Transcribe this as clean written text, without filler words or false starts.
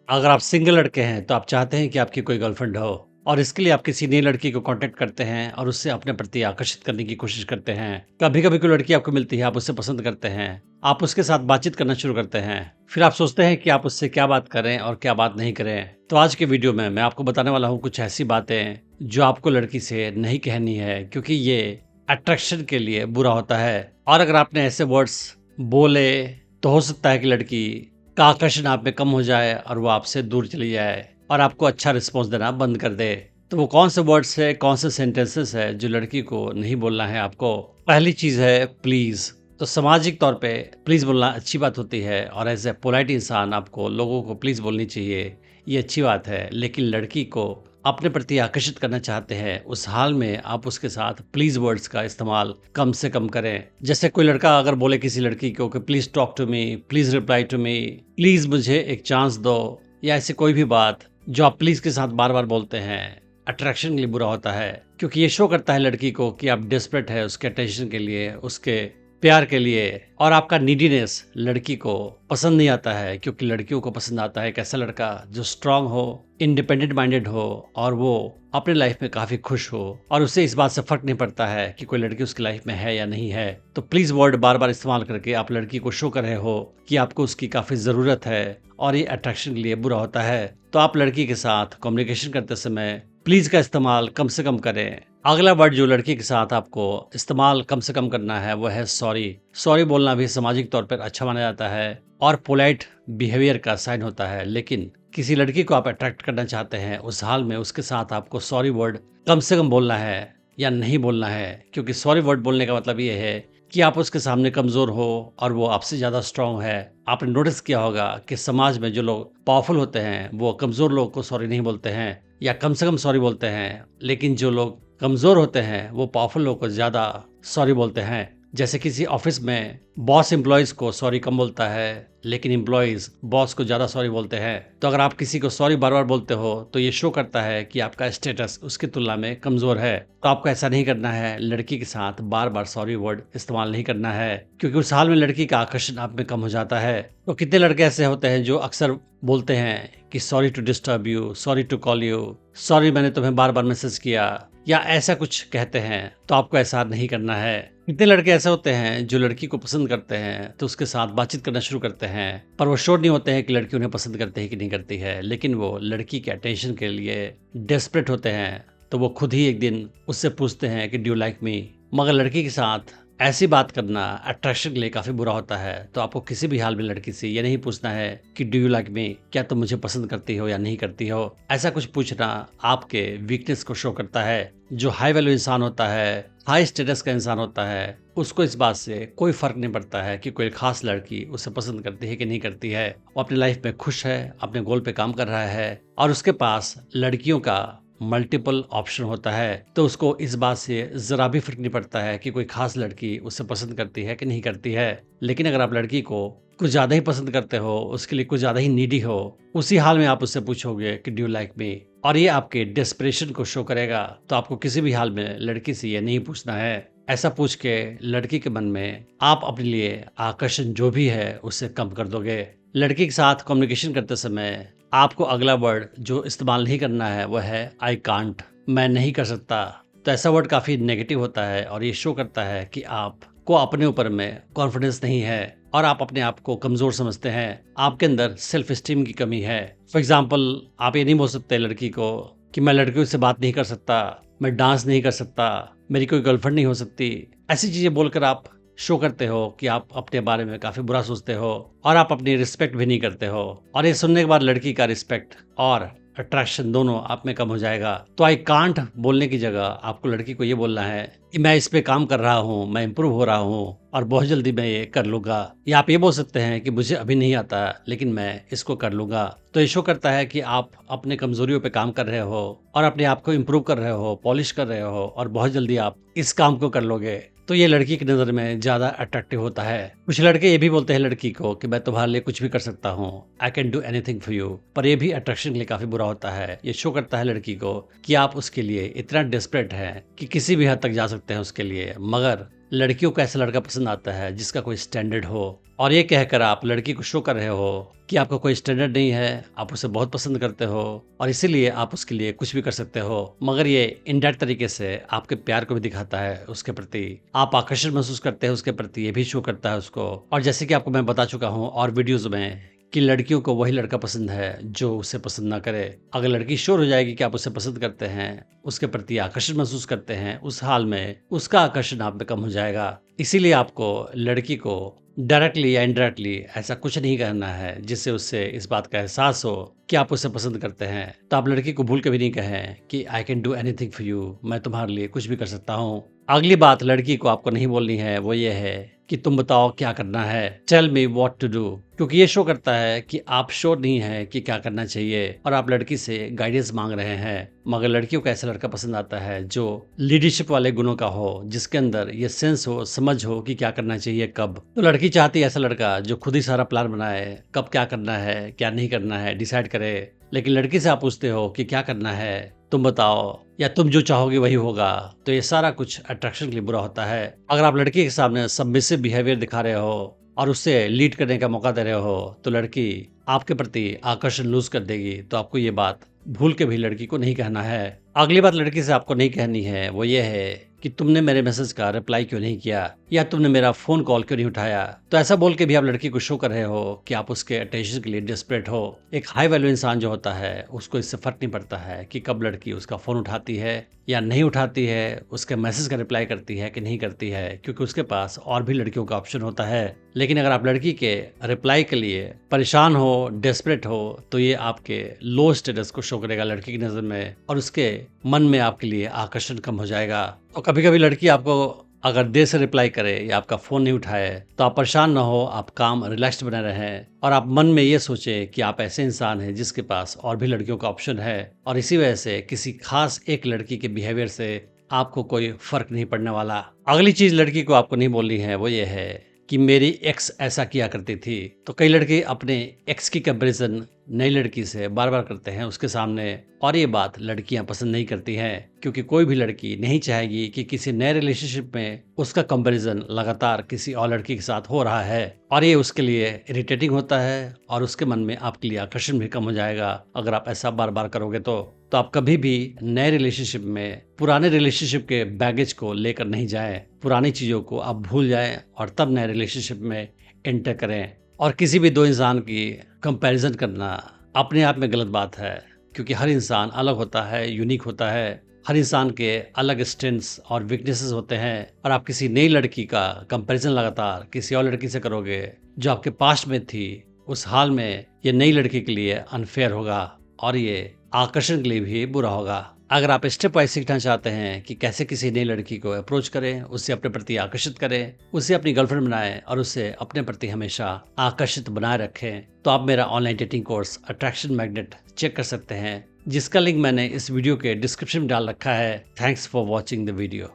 अगर आप सिंगल लड़के हैं तो आप चाहते हैं कि आपकी कोई गर्लफ्रेंड हो और इसके लिए आप किसी नई लड़की को कांटेक्ट करते हैं और उससे अपने प्रति आकर्षित करने की कोशिश करते हैं। कभी कभी कोई लड़की आपको मिलती है, आप उससे पसंद करते हैं, आप उसके साथ बातचीत करना शुरू करते हैं। फिर आप सोचते हैं कि आप उससे क्या बात करें और क्या बात नहीं करें। तो आज के वीडियो में मैं आपको बताने वाला हूँ कुछ ऐसी बातें जो आपको लड़की से नहीं कहनी है, क्योंकि ये अट्रैक्शन के लिए बुरा होता है। और अगर आपने ऐसे वर्ड्स बोले तो हो सकता है कि लड़की का आकर्षण आप में कम हो जाए और वो आपसे दूर चली जाए और आपको अच्छा रिस्पॉन्स देना बंद कर दे। तो वो कौन से वर्ड्स है, कौन से सेंटेंसेस है जो लड़की को नहीं बोलना है आपको? पहली चीज है प्लीज। तो सामाजिक तौर पे प्लीज बोलना अच्छी बात होती है और एज ए पोलाइट इंसान आपको लोगों को प्लीज बोलनी चाहिए, ये अच्छी बात है। लेकिन लड़की को अपने प्रति आकर्षित करना चाहते हैं, उस हाल में आप उसके साथ प्लीज वर्ड्स का इस्तेमाल कम से कम करें। जैसे कोई लड़का अगर बोले किसी लड़की को कि please talk to me, please reply to me, please मुझे एक चांस दो, या ऐसी कोई भी बात जो आप प्लीज के साथ बार बार बोलते हैं, अट्रैक्शन के लिए बुरा होता है। क्योंकि ये शो करता है लड़की को कि आप डेस्परेट है उसके अटेंशन के लिए, उसके प्यार के लिए। और आपका नीडीनेस लड़की को पसंद नहीं आता है, क्योंकि लड़कियों को पसंद आता है एक ऐसा लड़का जो स्ट्रांग हो, इंडिपेंडेंट माइंडेड हो और वो अपने लाइफ में काफी खुश हो और उसे इस बात से फर्क नहीं पड़ता है कि कोई लड़की उसकी लाइफ में है या नहीं है। तो प्लीज वर्ड बार बार इस्तेमाल करके आप लड़की को शो कर रहे हो कि आपको उसकी काफी जरूरत है और ये अट्रैक्शन के लिए बुरा होता है। तो आप लड़की के साथ कम्युनिकेशन करते समय प्लीज का इस्तेमाल कम से कम करें। अगला वर्ड जो लड़की के साथ आपको इस्तेमाल कम से कम करना है वो है सॉरी। सॉरी बोलना भी सामाजिक तौर पर अच्छा माना जाता है और पोलाइट बिहेवियर का साइन होता है। लेकिन किसी लड़की को आप अट्रैक्ट करना चाहते हैं, उस हाल में उसके साथ आपको सॉरी वर्ड कम से कम बोलना है या नहीं बोलना है। क्योंकि सॉरी वर्ड बोलने का मतलब ये है कि आप उसके सामने कमजोर हो और वो आपसे ज्यादा स्ट्रांग है। आपने नोटिस किया होगा कि समाज में जो लोग पावरफुल होते हैं वो कमजोर लोग को सॉरी नहीं बोलते हैं या कम से कम सॉरी बोलते हैं, लेकिन जो लोग कमजोर होते हैं वो पावरफुल लोग को ज्यादा सॉरी बोलते हैं। जैसे किसी ऑफिस में बॉस एम्प्लॉयज को सॉरी कम बोलता है, लेकिन एम्प्लॉयज बॉस को ज्यादा सॉरी बोलते हैं। तो अगर आप किसी को सॉरी बार बार बोलते हो तो ये शो करता है कि आपका स्टेटस उसकी तुलना में कमजोर है। तो आपको ऐसा नहीं करना है, लड़की के साथ बार बार सॉरी वर्ड इस्तेमाल नहीं करना है, क्योंकि उस हाल में लड़की का आकर्षण आप में कम हो जाता है। तो कितने लड़के ऐसे होते हैं जो अक्सर बोलते हैं कि sorry to disturb you, sorry to call you, sorry मैंने तुम्हें बार बार मैसेज किया, या ऐसा कुछ कहते हैं। तो आपको ऐसा नहीं करना है। कितने लड़के ऐसे होते हैं जो लड़की को पसंद करते हैं तो उसके साथ बातचीत करना शुरू करते हैं, पर वो श्योर नहीं होते हैं कि लड़की उन्हें पसंद करती है कि नहीं करती है। लेकिन वो लड़की के अटेंशन के लिए डेस्परेट होते हैं, तो वो खुद ही एक दिन उससे पूछते हैं कि डू यू लाइक मी। मगर लड़की के साथ ऐसी बात करना अट्रैक्शन के लिए काफी बुरा होता है। तो आपको किसी भी हाल में लड़की से ये नहीं पूछना है कि डू यू लाइक मी, क्या तुम मुझे पसंद करती हो या नहीं करती हो। ऐसा कुछ पूछना आपके वीकनेस को शो करता है। जो हाई वैल्यू इंसान होता है, हाई स्टेटस का इंसान होता है, उसको इस बात से कोई फर्क नहीं पड़ता है कि कोई खास लड़की उसे पसंद करती है कि नहीं करती है। वो अपनी लाइफ में खुश है, अपने गोल पे काम कर रहा है और उसके पास लड़कियों का मल्टीपल ऑप्शन होता है। तो उसको इस बात से जरा भी फर्क नहीं पड़ता है कि कोई खास लड़की उसे पसंद करती है कि नहीं करती है। लेकिन अगर आप लड़की को कुछ ज्यादा ही पसंद करते हो, उसके लिए कुछ ज्यादा ही नीडी हो, उसी हाल में आप उससे पूछोगे कि डू यू लाइक मी, और ये आपके डेस्परेशन को शो करेगा। तो आपको किसी भी हाल में लड़की से ये नहीं पूछना है। ऐसा पूछ के लड़की के मन में आप अपने लिए आकर्षण जो भी है उसे कम कर दोगे। लड़की के साथ कम्युनिकेशन करते समय आपको अगला वर्ड जो इस्तेमाल नहीं करना है वह है आई कांट, मैं नहीं कर सकता। तो ऐसा वर्ड काफी नेगेटिव होता है और ये शो करता है कि आपको अपने ऊपर में कॉन्फिडेंस नहीं है और आप अपने आप को कमजोर समझते हैं। आपके अंदर सेल्फ स्टीम की कमी है। फॉर एग्जाम्पल, आप ये नहीं बोल सकते लड़की को कि मैं लड़कियों से बात नहीं कर सकता, मैं डांस नहीं कर सकता, मेरी कोई गर्लफ्रेंड नहीं हो सकती। ऐसी चीजें बोलकर आप शो करते हो कि आप अपने बारे में काफी बुरा सोचते हो और आप अपनी रिस्पेक्ट भी नहीं करते हो। और ये सुनने के बाद लड़की का रिस्पेक्ट और अट्रैक्शन दोनों आप में कम हो जाएगा। तो आई कांट बोलने की जगह आपको लड़की को ये बोलना है कि मैं इस पे काम कर रहा हूँ, मैं इंप्रूव हो रहा हूँ और बहुत जल्दी मैं ये कर लूंगा। या आप ये बोल सकते हैं कि मुझे अभी नहीं आता लेकिन मैं इसको कर लूंगा। तो ये शो करता है कि आप अपने कमजोरियों पे काम कर रहे हो और अपने आप को इम्प्रूव कर रहे हो, पॉलिश कर रहे हो और बहुत जल्दी आप इस काम को कर लोगे। तो ये लड़की की नजर में ज्यादा अट्रैक्टिव होता है। कुछ लड़के ये भी बोलते हैं लड़की को कि मैं तुम्हारे लिए कुछ भी कर सकता हूँ, I can do anything for you, पर ये भी अट्रैक्शन के लिए काफी बुरा होता है। ये शो करता है लड़की को कि आप उसके लिए इतना डेस्परेट हैं कि किसी भी हद तक जा सकते हैं उसके लिए, मगर लड़कियों को ऐसा लड़का पसंद आता है जिसका कोई स्टैंडर्ड हो, और ये कहकर आप लड़की को शो कर रहे हो कि आपका कोई स्टैंडर्ड नहीं है, आप उसे बहुत पसंद करते हो और इसीलिए आप उसके लिए कुछ भी कर सकते हो। मगर ये इनडायरेक्ट तरीके से आपके प्यार को भी दिखाता है, उसके प्रति आप आकर्षण महसूस करते हैं उसके प्रति, ये भी शो करता है उसको। और जैसे कि आपको मैं बता चुका हूँ और वीडियोज में कि लड़कियों को वही लड़का पसंद है जो उसे पसंद ना करे। अगर लड़की श्योर हो जाएगी कि आप उसे पसंद करते हैं, उसके प्रति आकर्षण महसूस करते हैं, उस हाल में उसका आकर्षण आप में कम हो जाएगा। इसीलिए आपको लड़की को डायरेक्टली या इनडायरेक्टली ऐसा कुछ नहीं करना है जिससे उससे इस बात का एहसास हो कि आप उसे पसंद करते हैं। तो आप लड़की को भूल के भी नहीं कहें कि I can do anything for you, मैं तुम्हारे लिए कुछ भी कर सकता हूँ। अगली बात लड़की को आपको नहीं बोलनी है वो ये है कि तुम बताओ क्या करना है, tell me what to do, क्योंकि ये शो करता है कि आप श्योर नहीं है कि क्या करना चाहिए और आप लड़की से गाइडेंस मांग रहे हैं। मगर लड़कियों को ऐसा लड़का पसंद आता है जो लीडरशिप वाले गुणों का हो, जिसके अंदर ये सेंस हो, समझ हो कि क्या करना चाहिए कब। तो लड़की चाहती है ऐसा लड़का जो खुद ही सारा प्लान बनाए, कब क्या करना है क्या नहीं करना है डिसाइड करे। लेकिन लड़की से आप पूछते हो कि क्या करना है, तुम बताओ, या तुम जो चाहोगे वही होगा, तो ये सारा कुछ अट्रैक्शन के लिए बुरा होता है। अगर आप लड़की के सामने सबमिसिव बिहेवियर दिखा रहे हो और उससे लीड करने का मौका दे रहे हो तो लड़की आपके प्रति आकर्षण लूज कर देगी। तो आपको ये बात भूल के भी लड़की को नहीं कहना है। अगली बात लड़की से आपको नहीं कहनी है वो ये है कि तुमने मेरे मैसेज का रिप्लाई क्यों नहीं किया या तुमने मेरा फोन कॉल क्यों नहीं उठाया। तो ऐसा बोल के भी आप लड़की को शो कर रहे हो कि आप उसके अटेंशन के लिए डेस्परेट हो। एक हाई वैल्यू इंसान जो होता है उसको इससे फर्क नहीं पड़ता है कि कब लड़की उसका फोन उठाती है या नहीं उठाती है, उसके मैसेज का रिप्लाई करती है कि नहीं करती है, क्योंकि उसके पास और भी लड़कियों का ऑप्शन होता है। लेकिन अगर आप लड़की के रिप्लाई के लिए परेशान हो, डेस्परेट हो, तो ये आपके लो स्टेटस को शो करेगा लड़की की नजर में और उसके मन में आपके लिए आकर्षण कम हो जाएगा। तो कभी कभी लड़की आपको अगर देर से रिप्लाई करे या आपका फोन नहीं उठाए तो आप परेशान ना हो, आप काम रिलैक्स्ड बने रहें और आप मन में ये सोचे कि आप ऐसे इंसान हैं जिसके पास और भी लड़कियों का ऑप्शन है और इसी वजह से किसी खास एक लड़की के बिहेवियर से आपको कोई फर्क नहीं पड़ने वाला। अगली चीज लड़की को आपको नहीं बोलनी है वो ये है कि मेरी एक्स ऐसा किया करती थी। तो कई लड़के अपने एक्स की कंपैरिजन नई लड़की से बार बार करते हैं उसके सामने, और ये बात लड़कियां पसंद नहीं करती हैं, क्योंकि कोई भी लड़की नहीं चाहेगी कि किसी नए रिलेशनशिप में उसका कंपैरिजन लगातार किसी और लड़की के साथ हो रहा है और ये उसके लिए इरिटेटिंग होता है और उसके मन में आपके लिए आकर्षण भी कम हो जाएगा अगर आप ऐसा बार बार करोगे। तो आप कभी भी नए रिलेशनशिप में पुराने रिलेशनशिप के बैगेज को लेकर नहीं जाएं, पुरानी चीजों को आप भूल जाएं और तब नए रिलेशनशिप में एंटर करें। और किसी भी दो इंसान की कंपैरिजन करना अपने आप में गलत बात है, क्योंकि हर इंसान अलग होता है, यूनिक होता है, हर इंसान के अलग स्ट्रेंथ्स और वीकनेसेस होते हैं। और आप किसी नई लड़की का कंपैरिजन लगातार किसी और लड़की से करोगे जो आपके पास्ट में थी, उस हाल में ये नई लड़की के लिए अनफेयर होगा और ये आकर्षण के लिए भी बुरा होगा। अगर आप स्टेप वाइज सीखना चाहते हैं कि कैसे किसी नई लड़की को अप्रोच करें, उससे अपने प्रति आकर्षित करें, उसे अपनी गर्लफ्रेंड बनाएं और उसे अपने प्रति हमेशा आकर्षित बनाए रखें, तो आप मेरा online dating course attraction magnet check कर सकते हैं, जिसका लिंक मैंने इस वीडियो के डिस्क्रिप्शन में डाल रखा है। Thanks for watching the video.